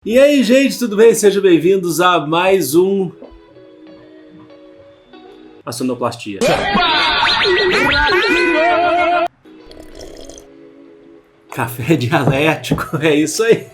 E aí, gente, tudo bem? Sejam bem-vindos a mais um... A sonoplastia. Café dialético, é isso aí.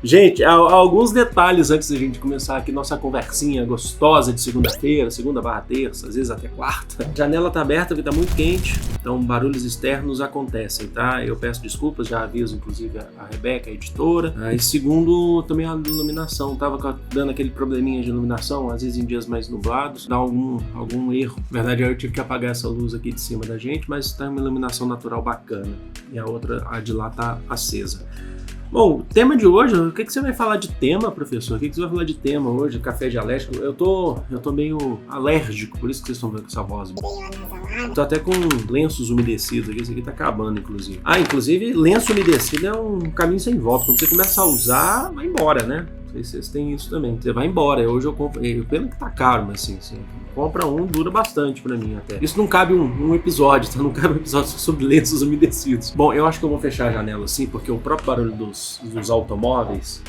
Gente, alguns detalhes antes da gente começar aqui nossa conversinha gostosa de segunda-feira, segunda/terça, às vezes até quarta. A janela tá aberta porque tá muito quente, então barulhos externos acontecem, tá? Eu peço desculpas, já aviso inclusive a Rebeca, a editora. E segundo, também a iluminação, tava dando aquele probleminha de iluminação, às vezes em dias mais nublados, dá algum erro. Na verdade, eu tive que apagar essa luz aqui de cima da gente, mas tá uma iluminação natural bacana. E a outra, a de lá, tá acesa. Bom, o tema de hoje, o que você vai falar de tema, professor? O que você vai falar de tema hoje? Café dialético? Eu tô meio alérgico, por isso que vocês estão vendo com essa voz. Tô até com lenços umedecidos aqui, esse aqui tá acabando, inclusive. Inclusive, lenço umedecido é um caminho sem volta. Quando você começa a usar, vai embora, né? Não sei se vocês têm isso também. Você vai embora. Hoje eu compro, pena que tá caro, mas assim, compra um, dura bastante pra mim até. Isso não cabe um episódio, tá? Não cabe um episódio sobre lenços umedecidos. Bom, eu acho que eu vou fechar a janela assim, porque o próprio barulho dos automóveis,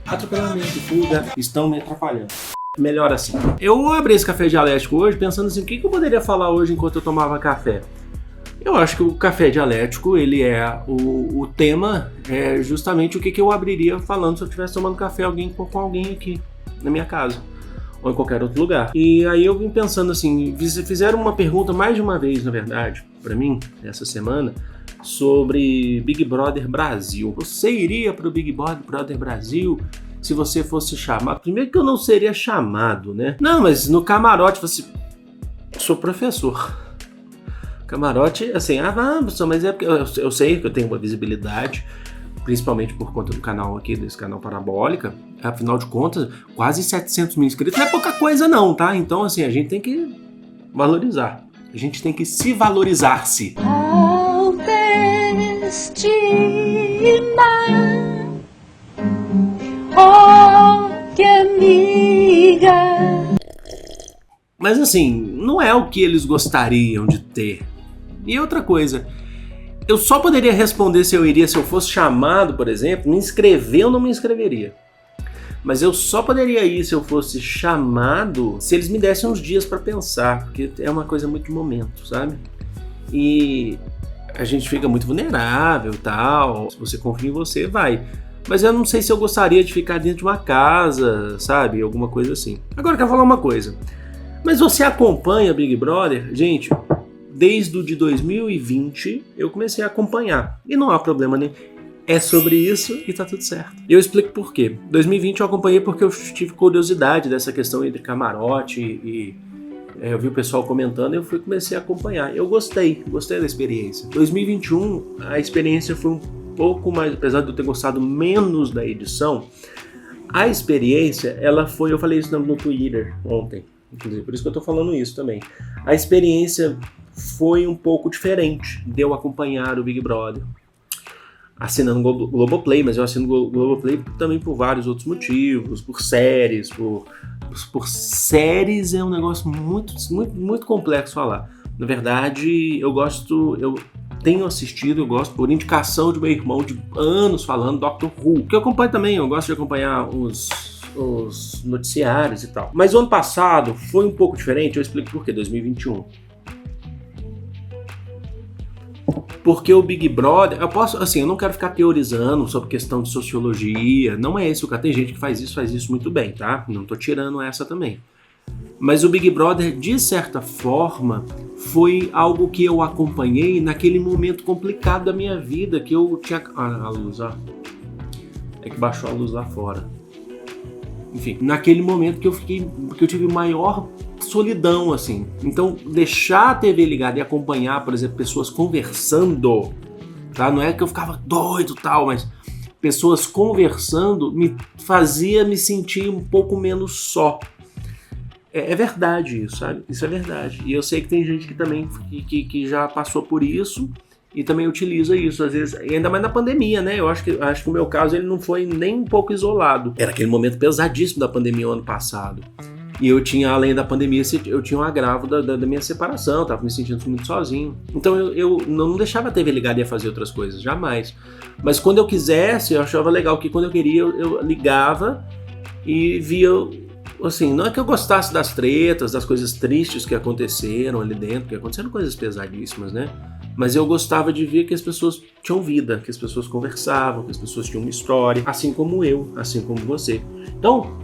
atropelamento e fuga, estão me atrapalhando. Melhor assim. Eu abri esse café dialético hoje pensando assim, o que eu poderia falar hoje enquanto eu tomava café? Eu acho que o café dialético, ele é o tema, é justamente o que eu abriria falando se eu estivesse tomando café com alguém aqui na minha casa ou em qualquer outro lugar. E aí eu vim pensando assim, fizeram uma pergunta mais de uma vez, na verdade, pra mim, essa semana, sobre Big Brother Brasil. Você iria pro Big Brother Brasil se você fosse chamado? Primeiro que eu não seria chamado, né? Não, mas no camarote você... Sou professor. Camarote, assim, vamos, mas é porque eu sei que eu tenho uma visibilidade, principalmente por conta do canal aqui, desse canal Parabólica. Afinal de contas, quase 700 mil inscritos não é pouca coisa não, tá? Então, assim, a gente tem que valorizar. A gente tem que se valorizar-se. Mas assim, não é o que eles gostariam de ter. E outra coisa, eu só poderia responder se eu iria se eu fosse chamado, por exemplo. Me inscrever eu não me inscreveria. Mas eu só poderia ir se eu fosse chamado se eles me dessem uns dias pra pensar, porque é uma coisa muito de momento, sabe? E a gente fica muito vulnerável e tal. Se você confia em você, vai. Mas eu não sei se eu gostaria de ficar dentro de uma casa, sabe? Alguma coisa assim. Agora eu quero falar uma coisa. Mas você acompanha Big Brother? Gente, desde o de 2020 eu comecei a acompanhar. E não há problema nenhum. É sobre isso e tá tudo certo. E eu explico por quê. 2020 eu acompanhei porque eu tive curiosidade dessa questão entre camarote e eu vi o pessoal comentando e eu comecei a acompanhar. Eu gostei da experiência. 2021 a experiência foi um pouco mais, apesar de eu ter gostado menos da edição, a experiência, ela foi, eu falei isso no Twitter ontem, inclusive, por isso que eu tô falando isso também. A experiência foi um pouco diferente de eu acompanhar o Big Brother. Assinando o Globoplay, mas eu assino o Globoplay também por vários outros motivos, por séries, por séries é um negócio muito, muito, muito complexo falar. Na verdade, eu tenho assistido, eu gosto por indicação de meu irmão de anos falando Doctor Who, que eu acompanho também, eu gosto de acompanhar os noticiários e tal. Mas o ano passado foi um pouco diferente, eu explico por quê, 2021. Porque o Big Brother, eu não quero ficar teorizando sobre questão de sociologia, não é esse o caso, tem gente que faz isso muito bem, tá? Não tô tirando essa também. Mas o Big Brother, de certa forma, foi algo que eu acompanhei naquele momento complicado da minha vida, que eu tinha... a luz, ó. É que baixou a luz lá fora. Enfim, naquele momento que eu tive maior solidão, assim. Então, deixar a TV ligada e acompanhar, por exemplo, pessoas conversando, tá? Não é que eu ficava doido e tal, mas pessoas conversando me fazia me sentir um pouco menos só. É verdade isso, sabe? Isso é verdade. E eu sei que tem gente que também que já passou por isso e também utiliza isso, às vezes, e ainda mais na pandemia, né? Eu acho que o meu caso ele não foi nem um pouco isolado. Era aquele momento pesadíssimo da pandemia o ano passado. E eu tinha, além da pandemia, eu tinha um agravo da minha separação, tava me sentindo muito sozinho. Então eu não deixava a TV ligada e ia fazer outras coisas, jamais. Mas quando eu quisesse, eu achava legal que quando eu queria, eu ligava e via, assim, não é que eu gostasse das tretas, das coisas tristes que aconteceram ali dentro, porque aconteceram coisas pesadíssimas, né? Mas eu gostava de ver que as pessoas tinham vida, que as pessoas conversavam, que as pessoas tinham uma história, assim como eu, assim como você. Então,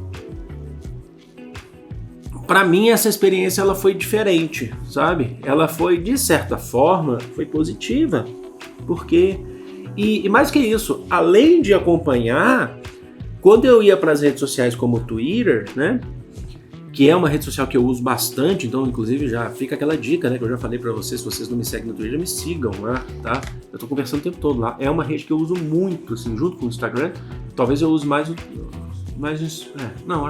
pra mim essa experiência ela foi diferente, sabe? Ela foi, de certa forma, foi positiva, porque... E mais que isso, além de acompanhar, quando eu ia para as redes sociais como o Twitter, né? Que é uma rede social que eu uso bastante, então inclusive já fica aquela dica, né, que eu já falei pra vocês, se vocês não me seguem no Twitter, me sigam lá, tá? Eu tô conversando o tempo todo lá. É uma rede que eu uso muito, assim, junto com o Instagram. Talvez eu use mais acho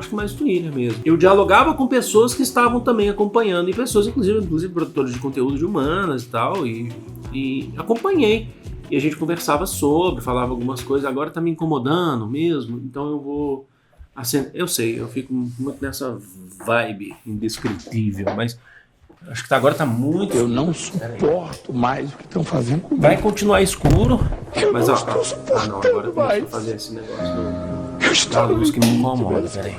que mais o Twitter mesmo. Eu dialogava com pessoas que estavam também acompanhando, e pessoas, inclusive produtores de conteúdo de humanas e tal, e acompanhei. E a gente conversava falava algumas coisas, agora tá me incomodando mesmo, então eu vou... Assim, eu sei, eu fico muito nessa vibe indescritível, mas acho que agora tá muito... Eu não suporto mais o que estão fazendo comigo. Vai continuar escuro, mas não ó... estou suportando agora mais. deixa eu fazer esse negócio da luz que me incomoda, peraí.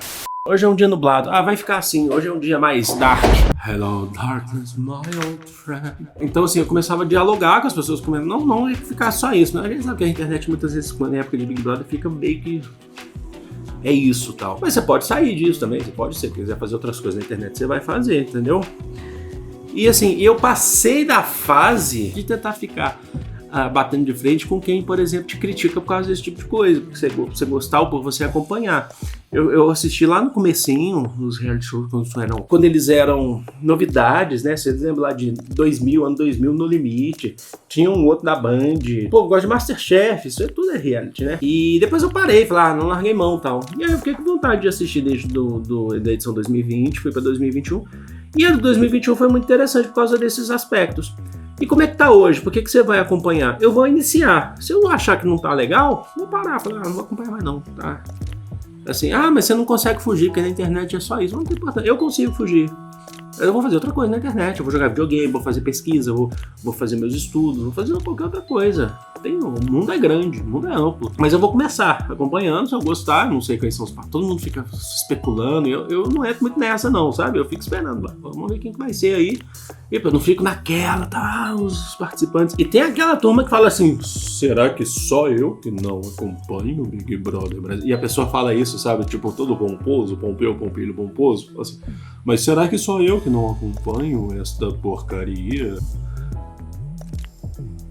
Hoje é um dia nublado. Vai ficar assim, hoje é um dia mais dark. Hello darkness, my old friend. Então assim, eu começava a dialogar com as pessoas, não é ficar só isso, né? A gente sabe que a internet muitas vezes, na época de Big Brother, fica meio que... É isso, tal. Mas você pode sair disso também, se você quiser fazer outras coisas na internet, você vai fazer, entendeu? E assim, eu passei da fase de tentar ficar batendo de frente com quem, por exemplo, te critica por causa desse tipo de coisa, porque você gostar ou por você acompanhar. Eu assisti lá no comecinho, nos reality shows, quando eles eram novidades, né? Vocês lembram lá de 2000, ano 2000, No Limite, tinha um outro da Band, pô, eu gosto de Masterchef, isso tudo é reality, né? E depois eu parei, falei, não larguei mão e tal. E aí eu fiquei com vontade de assistir desde da edição 2020, fui pra 2021, e a de 2021 foi muito interessante por causa desses aspectos. E como é que tá hoje? Por que você vai acompanhar? Eu vou iniciar. Se eu achar que não tá legal, vou parar. Falar, não vou acompanhar mais não, tá? Assim, mas você não consegue fugir, porque na internet é só isso. Não tem importância. Eu consigo fugir. Eu vou fazer outra coisa na internet. Eu vou jogar videogame, vou fazer pesquisa, vou fazer meus estudos, vou fazer qualquer outra coisa. O mundo é grande, o mundo é amplo. Mas eu vou começar acompanhando, se eu gostar, não sei quais são os partos. Todo mundo fica especulando. Eu não entro muito nessa, não, sabe? Eu fico esperando lá. Vamos ver quem que vai ser aí. E eu não fico naquela, tá? Os participantes. E tem aquela turma que fala assim: será que só eu que não acompanho o Big Brother Brasil? E a pessoa fala isso, sabe? Tipo, todo pomposo, pompilho, pomposo. Assim, mas será que só eu que não acompanho esta porcaria?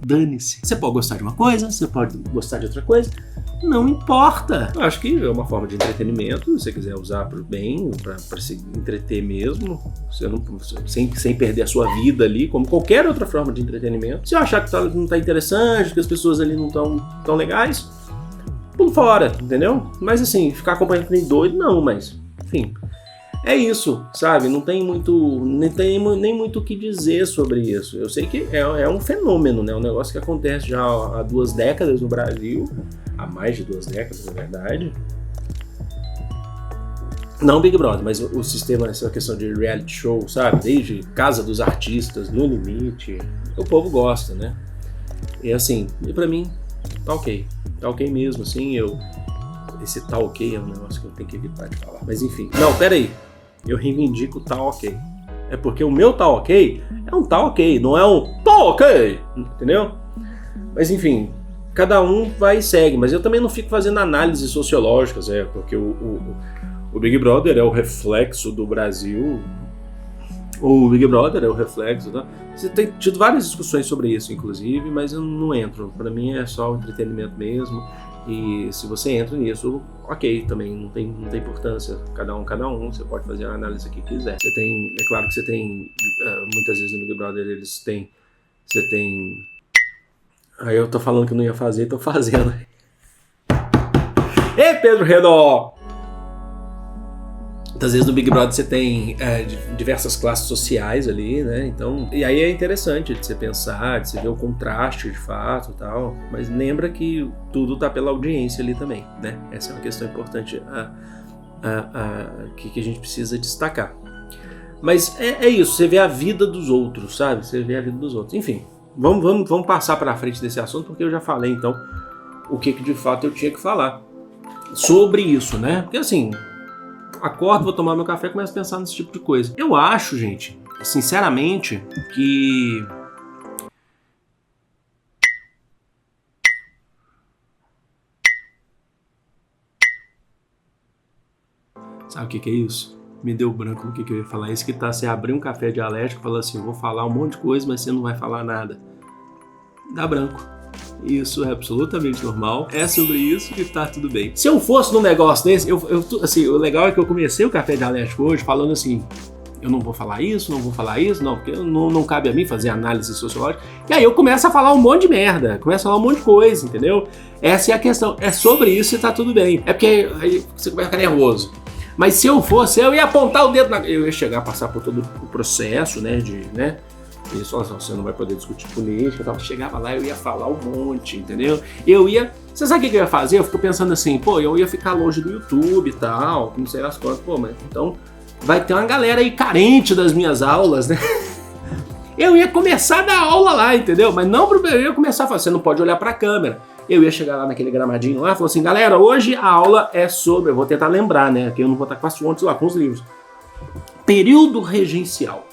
Dane-se. Você pode gostar de uma coisa, você pode gostar de outra coisa, não importa. Eu acho que é uma forma de entretenimento, se você quiser usar para o bem, para se entreter mesmo, sem perder a sua vida ali, como qualquer outra forma de entretenimento. Se eu achar que não tá interessante, que as pessoas ali não estão tão legais, pulo fora, entendeu? Mas assim, ficar acompanhando que nem doido, não, mas enfim. É isso, sabe? Não tem nem muito o que dizer sobre isso. Eu sei que é um fenômeno, né? Um negócio que acontece já há 2 décadas no Brasil, há mais de 2 décadas, na verdade. Não Big Brother, mas o sistema, essa questão de reality show, sabe? Desde Casa dos Artistas, No Limite, o povo gosta, né? E assim, e pra mim, tá ok. Tá ok mesmo, assim, esse tá ok é um negócio que eu tenho que evitar de falar. Mas enfim, não, peraí. Eu reivindico tá ok. É porque o meu tá ok é um tá ok, não é um tá ok, entendeu? Mas enfim, cada um vai e segue. Mas eu também não fico fazendo análises sociológicas, porque o Big Brother é o reflexo do Brasil. O Big Brother é o reflexo, tá? Você tem tido várias discussões sobre isso, inclusive, mas eu não entro. Pra mim é só o entretenimento mesmo. E se você entra nisso, ok, também não tem importância, cada um, você pode fazer a análise que quiser. É claro que você tem, muitas vezes no Big Brother você tem, aí eu tô falando que não ia fazer, tô fazendo. Ei, Pedro Redó! Muitas vezes no Big Brother você tem diversas classes sociais ali, né? Então, e aí é interessante de você pensar, de você ver o contraste de fato e tal. Mas lembra que tudo tá pela audiência ali também, né? Essa é uma questão importante que a gente precisa destacar. Mas é isso, você vê a vida dos outros, sabe? Você vê a vida dos outros. Enfim, vamos passar para frente desse assunto, porque eu já falei, então, o que de fato eu tinha que falar sobre isso, né? Porque assim, acordo, vou tomar meu café e começo a pensar nesse tipo de coisa. Eu acho, gente, sinceramente, que... Sabe o que é isso? Me deu branco no que eu ia falar. Isso que tá, você abrir um café dialético e falar assim, eu vou falar um monte de coisa, mas você não vai falar nada. Dá branco. Isso é absolutamente normal. É sobre isso que tá tudo bem. Se eu fosse num negócio desse, assim, o legal é que eu comecei o café dialético hoje falando assim, eu não vou falar isso, não, porque não cabe a mim fazer análise sociológica. E aí eu começo a falar um monte de merda, começo a falar um monte de coisa, entendeu? Essa é a questão. É sobre isso e tá tudo bem. É porque aí você começa a ficar nervoso. Mas se eu fosse, eu ia apontar o dedo eu ia chegar a passar por todo o processo, né, isso, você não vai poder discutir política e tal. Chegava lá, eu ia falar um monte, entendeu? Você sabe o que eu ia fazer? Eu fico pensando assim, eu ia ficar longe do YouTube e tal, não sei as coisas, mas então vai ter uma galera aí carente das minhas aulas, né? Eu ia começar a dar aula lá, entendeu? Mas não, eu ia começar a falar, você não pode olhar pra câmera. Eu ia chegar lá naquele gramadinho lá e falar assim, galera, hoje a aula é sobre, eu vou tentar lembrar, né, que eu não vou estar com as fontes lá, com os livros. Período regencial.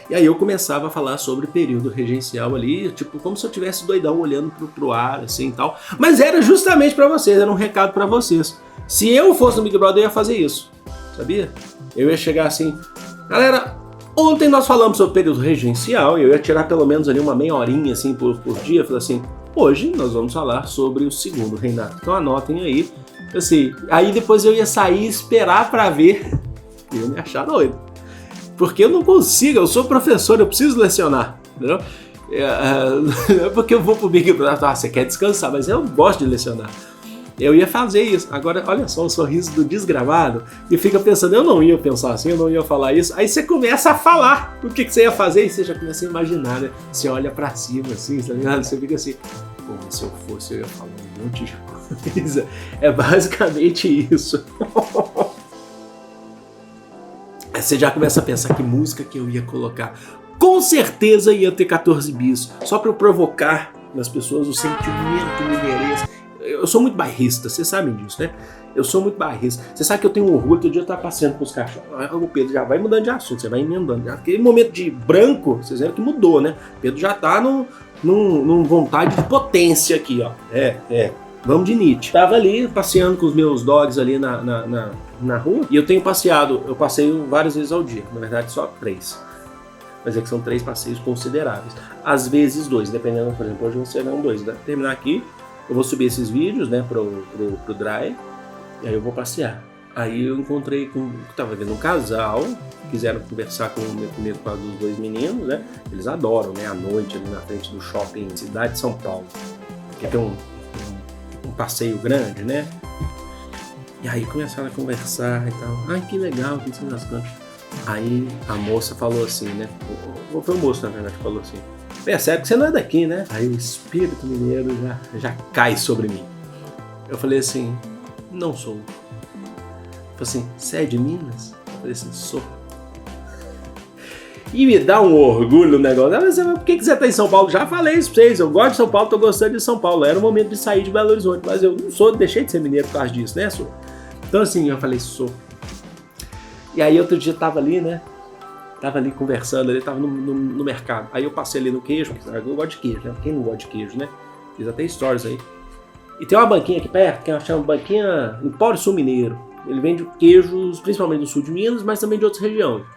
E aí eu começava a falar sobre período regencial ali, tipo, como se eu tivesse doidão olhando pro ar, assim e tal. Mas era justamente pra vocês, era um recado pra vocês. Se eu fosse no Big Brother, eu ia fazer isso, sabia? Eu ia chegar assim, galera, ontem nós falamos sobre período regencial, e eu ia tirar pelo menos ali uma meia horinha, assim, por dia, falar assim, hoje nós vamos falar sobre o segundo reinado. Então anotem aí, assim, aí depois eu ia sair e esperar pra ver, e eu me achar doido. Porque eu não consigo, eu sou professor, eu preciso lecionar, entendeu? Não é porque eu vou pro Big Brother, você quer descansar, mas eu gosto de lecionar. Eu ia fazer isso. Agora, olha só o sorriso do desgramado e fica pensando, eu não ia pensar assim, eu não ia falar isso. Aí você começa a falar o que você ia fazer e você já começa a imaginar, né? Você olha pra cima assim, tá ligado? Você fica assim, pô, mas se eu fosse, eu ia falar um monte de coisa. É basicamente isso. Aí você já começa a pensar que música que eu ia colocar. Com certeza ia ter 14 bis, só pra eu provocar nas pessoas o sentimento mineirense. Eu sou muito bairrista, vocês sabem disso, né? Eu sou muito bairrista. Você sabe que eu tenho um orgulho, todo dia eu tava passeando com os cachorros. O Pedro já vai mudando de assunto, você vai emendando. Já. Aquele momento de branco, vocês viram que mudou, né? O Pedro já tá num vontade de potência aqui, ó. Vamos de Nietzsche. Tava ali passeando com os meus dogs ali na rua. E eu tenho passeado, eu passeio várias vezes ao dia. Na verdade, só 3. Mas é que são 3 passeios consideráveis. Às vezes 2, dependendo, por exemplo, hoje serão 2. Né? Terminar aqui, eu vou subir esses vídeos, né, pro Drive. E aí eu vou passear. Aí eu encontrei tava vendo um casal, quiseram conversar comigo por causa dos 2 meninos, né? Eles adoram, né, à noite ali na frente do shopping Cidade de São Paulo. Que tem um passeio grande, né? E aí começaram a conversar e tal. Ai, que legal, que das cantas. Aí a moça falou assim, né? Foi o moço, na verdade, que falou assim. Percebe que você não é daqui, né? Aí o espírito mineiro já cai sobre mim. Eu falei assim, não sou. Eu falei assim, você é de Minas? Eu falei assim, sou. E me dá um orgulho no negócio. Mas por que você tá em São Paulo? Já falei isso pra vocês. Eu gosto de São Paulo, tô gostando de São Paulo. Era o momento de sair de Belo Horizonte. Mas eu não sou, deixei de ser mineiro por causa disso, né, sou? Então assim, eu falei, sou. E aí outro dia tava ali, né? Tava ali conversando, ele tava no mercado. Aí eu passei ali no queijo, porque eu gosto de queijo, né? Quem não gosta de queijo, né? Fiz até stories aí. E tem uma banquinha aqui perto, que chama Banquinha Empório Sul Mineiro. Ele vende queijos, principalmente do sul de Minas, mas também de outras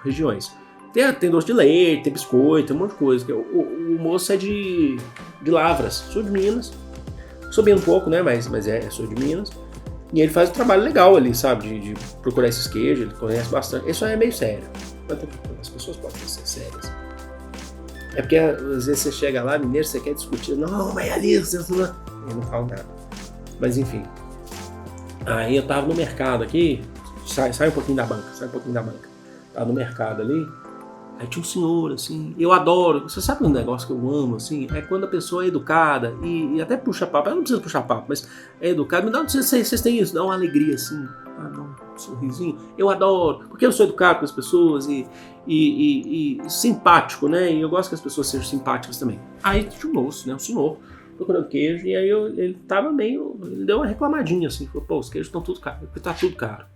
regiões. Tem doce de leite, tem biscoito, tem um monte de coisa. O moço é de Lavras, sul de Minas. Subindo um pouco, né? Mas é sul de Minas. E ele faz um trabalho legal ali, sabe? De procurar esses queijos, ele conhece bastante. Isso aí é meio sério. As pessoas podem ser sérias. É porque às vezes você chega lá, mineiro, você quer discutir. Não, mas ali, você não... Eu não falo nada. Mas enfim. Aí eu tava no mercado aqui. Sai um pouquinho da banca. Tava no mercado ali. Aí tinha um senhor, assim, eu adoro, você sabe um negócio que eu amo, assim, é quando a pessoa é educada e até puxa papo, eu não preciso puxar papo, mas é educada, me dá, vocês têm isso, dá uma alegria, assim, dá um sorrisinho. Eu adoro, porque eu sou educado com as pessoas e simpático, né? E eu gosto que as pessoas sejam simpáticas também. Aí tinha um moço, né? Um senhor, procurando queijo, e aí ele tava meio... Ele deu uma reclamadinha, assim, falou, pô, os queijos estão tudo caro, porque tá tudo caro.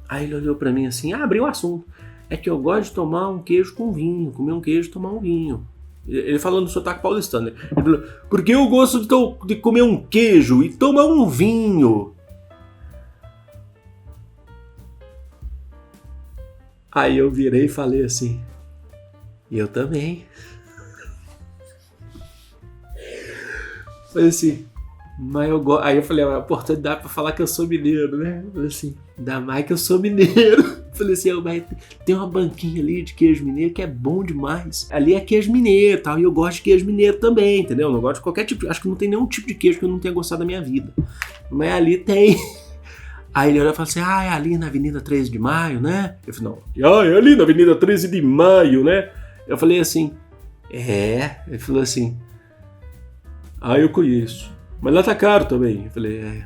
Aí ele olhou pra mim assim, abriu o assunto. É que eu gosto de tomar um queijo com vinho, comer um queijo e tomar um vinho. Ele falou no sotaque paulistano, né? Ele falou, porque eu gosto de comer um queijo e tomar um vinho. Aí eu virei e falei assim, eu também. Falei assim, mas eu gosto. Aí eu falei, a oportunidade pra falar que eu sou mineiro, né? Eu falei assim, ainda mais que eu sou mineiro. Falei assim, mas tem uma banquinha ali de queijo mineiro que é bom demais. Ali é queijo mineiro e tal, e eu gosto de queijo mineiro também, entendeu? Eu não gosto de qualquer tipo, acho que não tem nenhum tipo de queijo que eu não tenha gostado da minha vida. Mas ali tem. Aí ele olhou e falou assim, é ali na Avenida 13 de Maio, né? Eu falei, não, é ali na Avenida 13 de Maio, né? Eu falei assim, Ele falou assim, eu conheço, mas lá tá caro também. Eu falei,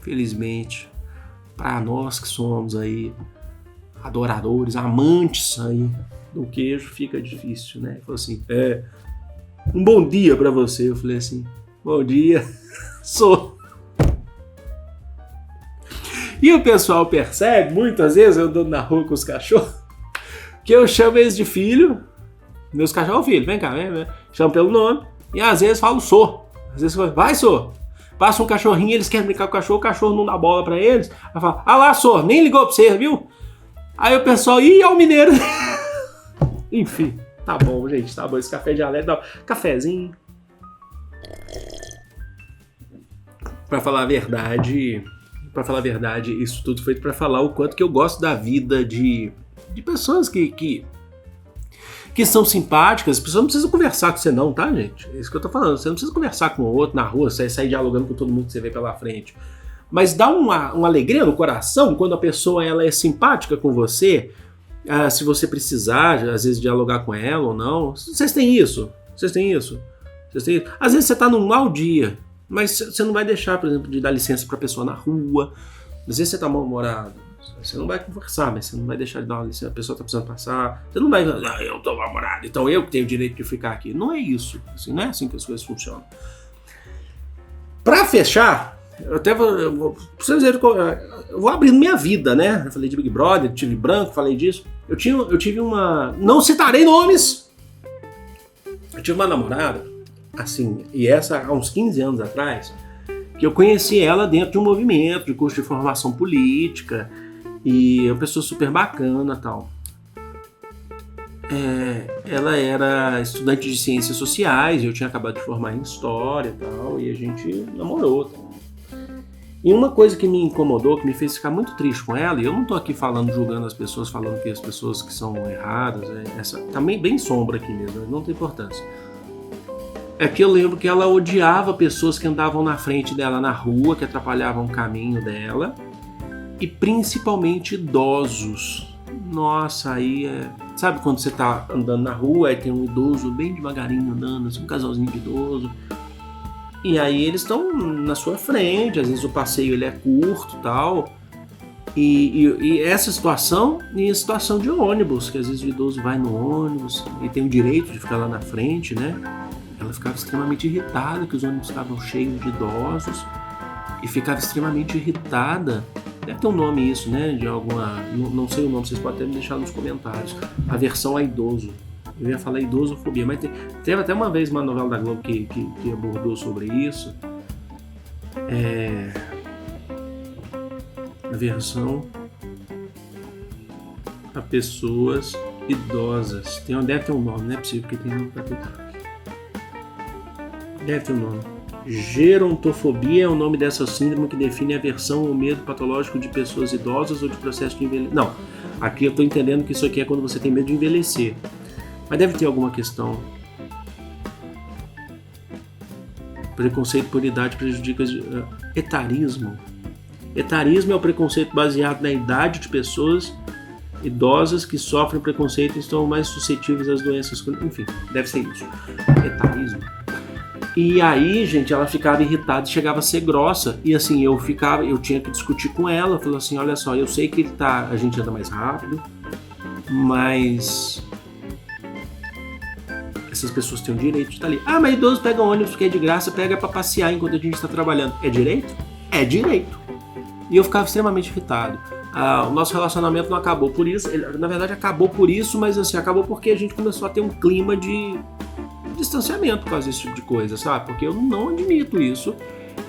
felizmente, para nós que somos aí adoradores, amantes aí do queijo, fica difícil, né? Ele falou assim, um bom dia para você. Eu falei assim, bom dia, sou. E o pessoal percebe, muitas vezes eu ando na rua com os cachorros, que eu chamo eles de filho, meus cachorros filho, vem cá, vem. Chamo pelo nome, e às vezes falo sou. Às vezes falo, vai sou. Passa um cachorrinho, eles querem brincar com o cachorro não dá bola pra eles. Aí fala, lá sou, nem ligou pra você, viu? Aí o pessoal, é o mineiro. Enfim, tá bom, gente, tá bom, esse café de alerta, cafezinho. Pra falar a verdade, isso tudo feito pra falar o quanto que eu gosto da vida de pessoas que são simpáticas. As pessoas não precisam conversar com você não, tá, gente? É isso que eu tô falando. Você não precisa conversar com o outro na rua, você sair dialogando com todo mundo que você vê pela frente. Mas dá uma alegria no coração quando a pessoa ela é simpática com você, se você precisar, às vezes, dialogar com ela ou não. Vocês têm isso? Às vezes você tá num mau dia, mas você não vai deixar, por exemplo, de dar licença pra pessoa na rua. Às vezes você tá mal-humorado. Você não vai conversar, mas você não vai deixar de dar uma licença, a pessoa tá precisando passar. Você não vai falar, eu tô mal-humorado, então eu que tenho o direito de ficar aqui. Não é isso. Assim, não é assim que as coisas funcionam. Pra fechar, eu vou abrindo minha vida, né? Eu falei de Big Brother, tive branco, falei disso. Eu tive uma... Não citarei nomes! Eu tive uma namorada, assim, e essa há uns 15 anos atrás, que eu conheci ela dentro de um movimento de curso de formação política, e é uma pessoa super bacana e tal. Ela era estudante de ciências sociais, eu tinha acabado de formar em história e tal, e a gente namorou. Tal. E uma coisa que me incomodou, que me fez ficar muito triste com ela, e eu não tô aqui julgando as pessoas, falando que as pessoas que são erradas, essa tá bem sombra aqui mesmo, não tem importância. É que eu lembro que ela odiava pessoas que andavam na frente dela na rua, que atrapalhavam o caminho dela, e principalmente idosos. Nossa, aí sabe quando você tá andando na rua e tem um idoso bem devagarinho andando, assim, um casalzinho de idoso, e aí eles estão na sua frente, às vezes o passeio ele é curto e tal, e essa situação, e a situação de ônibus, que às vezes o idoso vai no ônibus e tem o direito de ficar lá na frente, né? Ela ficava extremamente irritada que os ônibus estavam cheios de idosos e ficava extremamente irritada. Deve ter um nome isso, né? De alguma... Não sei o nome, vocês podem até me deixar nos comentários. Aversão a idoso. Eu ia falar idosofobia, mas teve até uma vez uma novela da Globo que abordou sobre isso. Aversão a pessoas idosas. Deve ter um nome, não é possível que tem nome pra ter. Deve ter um nome. Gerontofobia é o nome dessa síndrome que define a aversão ou medo patológico de pessoas idosas ou de processo de envelhecimento. Não, aqui eu estou entendendo que isso aqui é quando você tem medo de envelhecer. Mas deve ter alguma questão. Preconceito por idade prejudica... Etarismo. Etarismo é o preconceito baseado na idade de pessoas idosas que sofrem preconceito e estão mais suscetíveis às doenças. Enfim, deve ser isso. Etarismo. E aí, gente, ela ficava irritada e chegava a ser grossa. E assim, eu tinha que discutir com ela. Falou assim, olha só, eu sei que a gente anda mais rápido, mas essas pessoas têm o direito de estar ali. Ah, mas idoso pega ônibus que é de graça, pega pra passear enquanto a gente está trabalhando. É direito? É direito. E eu ficava extremamente irritado. O nosso relacionamento não acabou por isso. Na verdade, acabou por isso, mas assim, acabou porque a gente começou a ter um clima de distanciamento por causa desse tipo de coisa, sabe? Porque eu não admito isso.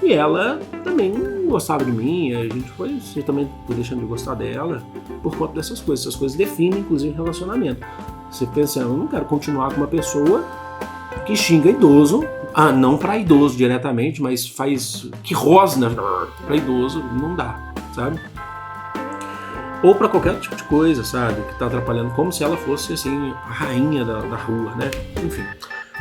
E ela também não gostava de mim, a gente foi também deixando de gostar dela por conta dessas coisas. Essas coisas definem, inclusive, relacionamento. Você pensa, eu não quero continuar com uma pessoa que xinga idoso, não pra idoso diretamente, mas que rosna pra idoso, não dá, sabe? Ou pra qualquer tipo de coisa, sabe? Que tá atrapalhando, como se ela fosse, assim, a rainha da rua, né? Enfim.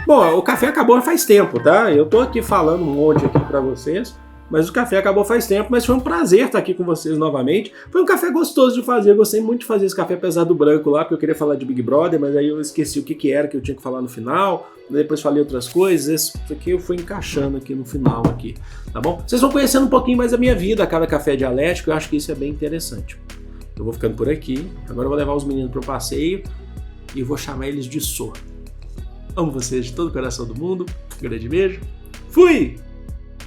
Bom, o café acabou faz tempo, tá? Eu tô aqui falando um monte aqui pra vocês, mas o café acabou faz tempo, mas foi um prazer estar aqui com vocês novamente. Foi um café gostoso de fazer, eu gostei muito de fazer esse café, apesar do branco lá, porque eu queria falar de Big Brother, mas aí eu esqueci o que era que eu tinha que falar no final, depois falei outras coisas, isso aqui eu fui encaixando aqui no final, aqui, tá bom? Vocês vão conhecendo um pouquinho mais da minha vida a cada café dialético, eu acho que isso é bem interessante. Eu vou ficando por aqui, agora eu vou levar os meninos pro passeio e vou chamar eles de Sô. Amo vocês de todo o coração do mundo. Um grande beijo. Fui!